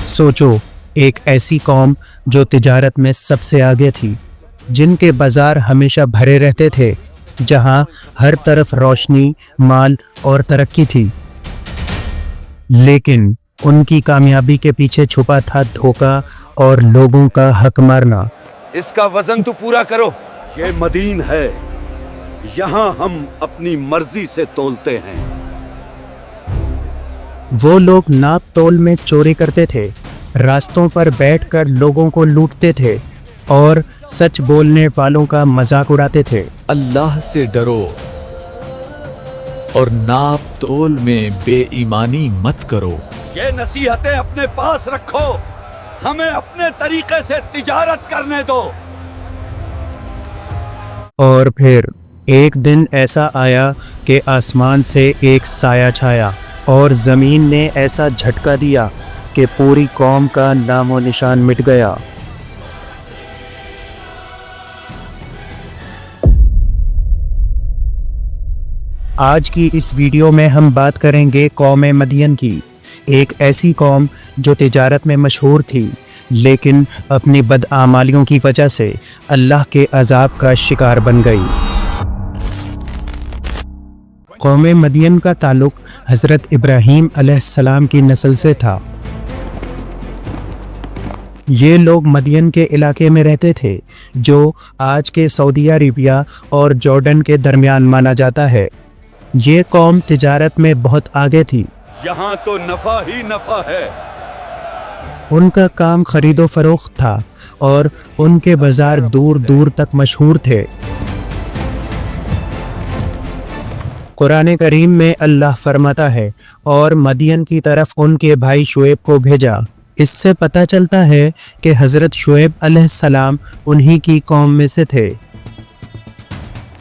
सोचो, एक ऐसी कौम जो तिजारत में सबसे आगे थी, जिनके बाजार हमेशा भरे रहते थे, जहां हर तरफ रोशनी, माल और तरक्की थी। लेकिन उनकी कामयाबी के पीछे छुपा था धोखा और लोगों का हक मारना। इसका वजन तो पूरा करो। ये मदीन है, यहाँ हम अपनी मर्जी से तोलते हैं। वो लोग नाप तोल में चोरी करते थे, रास्तों पर बैठकर लोगों को लूटते थे और सच बोलने वालों का मजाक उड़ाते थे। अल्लाह से डरो और नाप तोल में बेईमानी मत करो। ये नसीहतें अपने पास रखो, हमें अपने तरीके से तिजारत करने दो। और फिर एक दिन ऐसा आया कि आसमान से एक साया छाया और ज़मीन ने ऐसा झटका दिया कि पूरी कौम का नामो निशान मिट गया। आज की इस वीडियो में हम बात करेंगे कौम मदियन की, एक ऐसी कौम जो तिजारत में मशहूर थी, लेकिन अपनी बदआमालियों की वजह से अल्लाह के अजाब का शिकार बन गई। कौम मदियन का ताल्लुक हज़रत इब्राहीम अलैहिस्सलाम की नस्ल से था। ये लोग मदियन के इलाके में रहते थे, जो आज के सऊदी अरेबिया और जॉर्डन के दरमियान माना जाता है। ये कौम तिजारत में बहुत आगे थी। यहाँ तो नफा ही नफा है। उनका काम खरीदो फरोख्त था और उनके बाजार दूर दूर तक मशहूर थे। कुरान करीम में अल्लाह फरमाता है, और मदियन की तरफ उनके भाई शुएब को भेजा। इससे पता चलता है कि हज़रत शुएब अलैहिस्सलाम उन्हीं की कौम में से थे।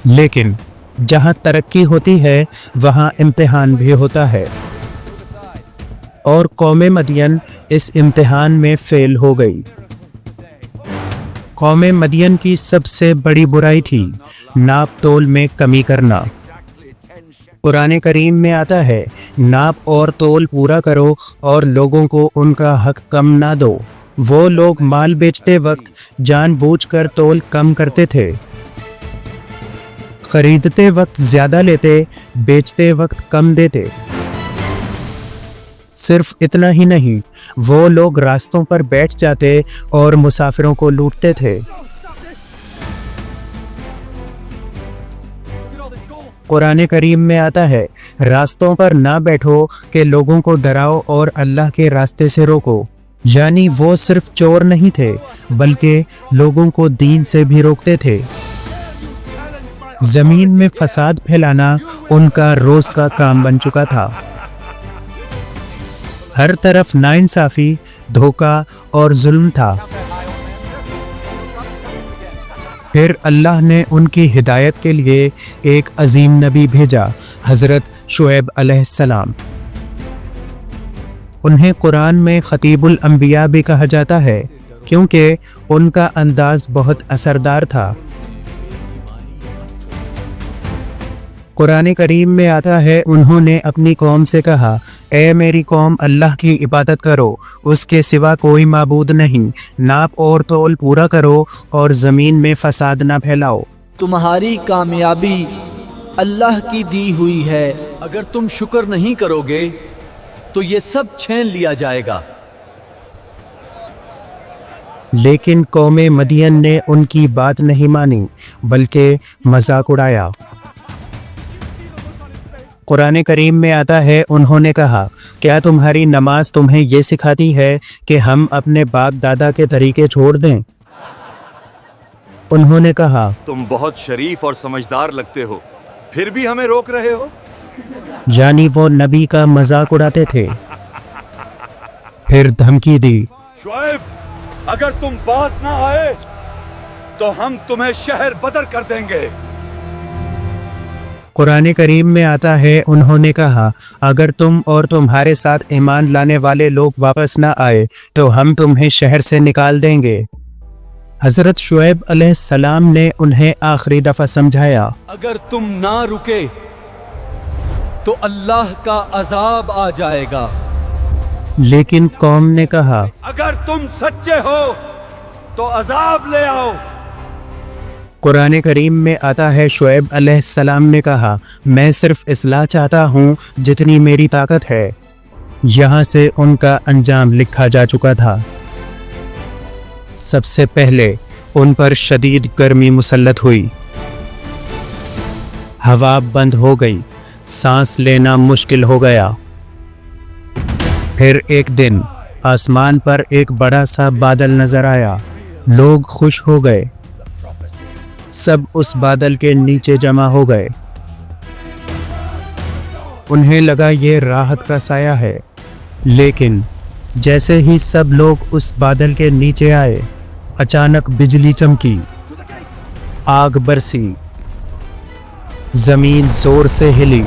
लेकिन जहाँ तरक्की होती है, वहाँ इम्तिहान भी होता है, और कौम मदियन इस इम्तिहान में फेल हो गई। कौम मदियन की सबसे बड़ी बुराई थी नाप तोल में कमी करना। कुरान करीम में आता है, नाप और तोल पूरा करो और लोगों को उनका हक कम ना दो। वो लोग माल बेचते वक्त जानबूझकर तोल कम करते थे, खरीदते वक्त ज़्यादा लेते, बेचते वक्त कम देते। सिर्फ इतना ही नहीं, वो लोग रास्तों पर बैठ जाते और मुसाफिरों को लूटते थे। कुरान करीम में आता है, रास्तों पर ना बैठो कि लोगों को डराओ और अल्लाह के रास्ते से रोको। यानी वो सिर्फ चोर नहीं थे, बल्कि लोगों को दीन से भी रोकते थे। ज़मीन में फसाद फैलाना उनका रोज़ का काम बन चुका था। हर तरफ नाइंसाफ़ी, धोखा और जुल्म था। फिर अल्लाह ने उनकी हिदायत के लिए एक अजीम नबी भेजा, हज़रत शुएब अलैहिस्सलाम। उन्हें कुरान में खतीबुल अंबिया भी कहा जाता है, क्योंकि उनका अंदाज़ बहुत असरदार था। कुरान करीम में आता है, उन्होंने अपनी कौम से कहा, ए मेरी कौम, अल्लाह की इबादत करो, उसके सिवा कोई माबूद नहीं। नाप और तोल पूरा करो और ज़मीन में फसाद ना फैलाओ। तुम्हारी कामयाबी अल्लाह की दी हुई है। अगर तुम शुक्र नहीं करोगे तो ये सब छीन लिया जाएगा। लेकिन कौम मदियन ने उनकी बात नहीं मानी, बल्कि मजाक उड़ाया। कुरान करीम में आता है, उन्होंने कहा, क्या तुम्हारी नमाज तुम्हें ये सिखाती है कि हम अपने बाप दादा के तरीके छोड़ दें? उन्होंने कहा, तुम बहुत शरीफ और समझदार लगते हो, फिर भी हमें रोक रहे हो। यानी वो नबी का मजाक उड़ाते थे। फिर धमकी दी, शुएब, अगर तुम पास ना आए तो हम तुम्हें शहर बदर कर देंगे। कुरान करीम में आता है, उन्होंने कहा, अगर तुम और तुम्हारे साथ ईमान लाने वाले लोग वापस ना आए तो हम तुम्हें शहर से निकाल देंगे। हज़रत शुएब अलैहिस्सलाम ने उन्हें आखिरी दफ़ा समझाया, अगर तुम ना रुके तो अल्लाह का अजाब आ जाएगा। لیکن قوم نے کہا अगर तुम सच्चे हो तो अजाब ले आओ। قرآن کریم میں آتا ہے شعیب علیہ السلام نے کہا میں صرف اصلاح چاہتا ہوں جتنی میری طاقت ہے۔ یہاں سے ان کا انجام لکھا جا چکا تھا۔ سب سے پہلے ان پر شدید گرمی مسلط ہوئی، ہوا بند ہو گئی، سانس لینا مشکل ہو گیا۔ پھر ایک دن آسمان پر ایک بڑا سا بادل نظر آیا، لوگ خوش ہو گئے، سب اس بادل کے نیچے جمع ہو گئے۔ انہیں لگا یہ راحت کا سایہ ہے، لیکن جیسے ہی سب لوگ اس بادل کے نیچے آئے، اچانک بجلی چمکی، آگ برسی، زمین زور سے ہلی۔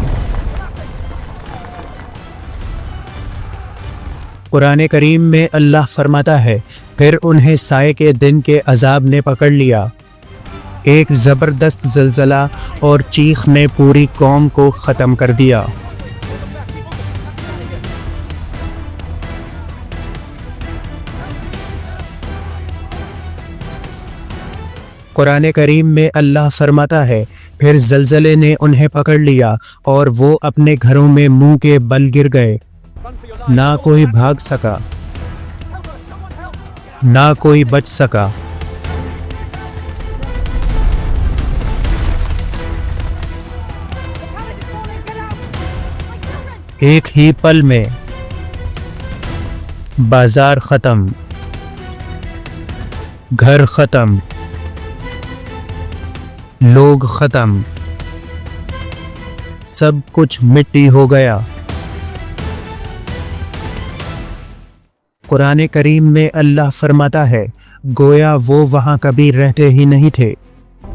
قرآن کریم میں اللہ فرماتا ہے پھر انہیں سائے کے دن کے عذاب نے پکڑ لیا، ایک زبردست زلزلہ اور چیخ نے پوری قوم کو ختم کر دیا۔ قرآن کریم میں اللہ فرماتا ہے پھر زلزلے نے انہیں پکڑ لیا اور وہ اپنے گھروں میں منہ کے بل گر گئے، نہ کوئی بھاگ سکا، نہ کوئی بچ سکا۔ ایک ہی پل میں بازار ختم، گھر ختم، لوگ ختم، سب کچھ مٹی ہو گیا۔ قرآن کریم میں اللہ فرماتا ہے گویا وہ وہاں کبھی رہتے ہی نہیں تھے،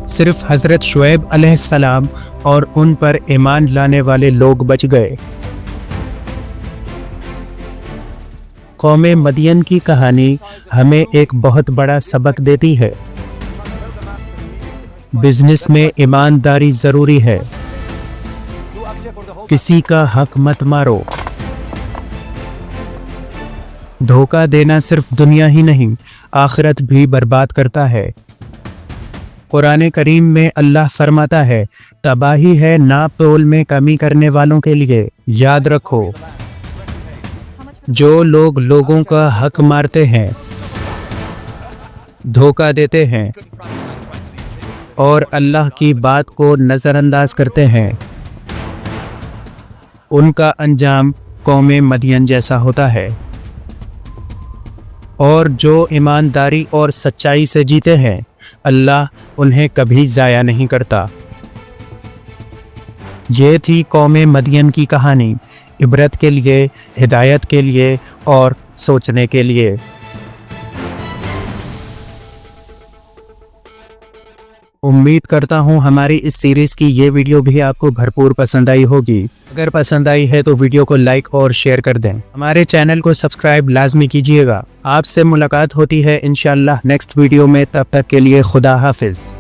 صرف حضرت شعیب علیہ السلام اور ان پر ایمان لانے والے لوگ بچ گئے۔ قوم مدین کی کہانی ہمیں ایک بہت بڑا سبق دیتی ہے۔ بزنس میں ایمانداری ضروری ہے، کسی کا حق مت مارو۔ دھوکہ دینا صرف دنیا ہی نہیں، آخرت بھی برباد کرتا ہے۔ قرآن کریم میں اللہ فرماتا ہے تباہی ہے ناپ تول میں کمی کرنے والوں کے لیے۔ یاد رکھو جو لوگ لوگوں کا حق مارتے ہیں، دھوکہ دیتے ہیں اور اللہ کی بات کو نظر انداز کرتے ہیں، ان کا انجام قوم مدین جیسا ہوتا ہے۔ اور جو ایمانداری اور سچائی سے جیتے ہیں، اللہ انہیں کبھی ضائع نہیں کرتا۔ یہ تھی قوم مدین کی کہانی، عبرت کے لیے، ہدایت کے لیے اور سوچنے کے لیے۔ امید کرتا ہوں ہماری اس سیریز کی یہ ویڈیو بھی آپ کو بھرپور پسند آئی ہوگی۔ اگر پسند آئی ہے تو ویڈیو کو لائک اور شیئر کر دیں۔ ہمارے چینل کو سبسکرائب لازمی کیجیے گا۔ آپ سے ملاقات ہوتی ہے انشاءاللہ نیکسٹ ویڈیو میں، تب تک کے لیے خدا حافظ۔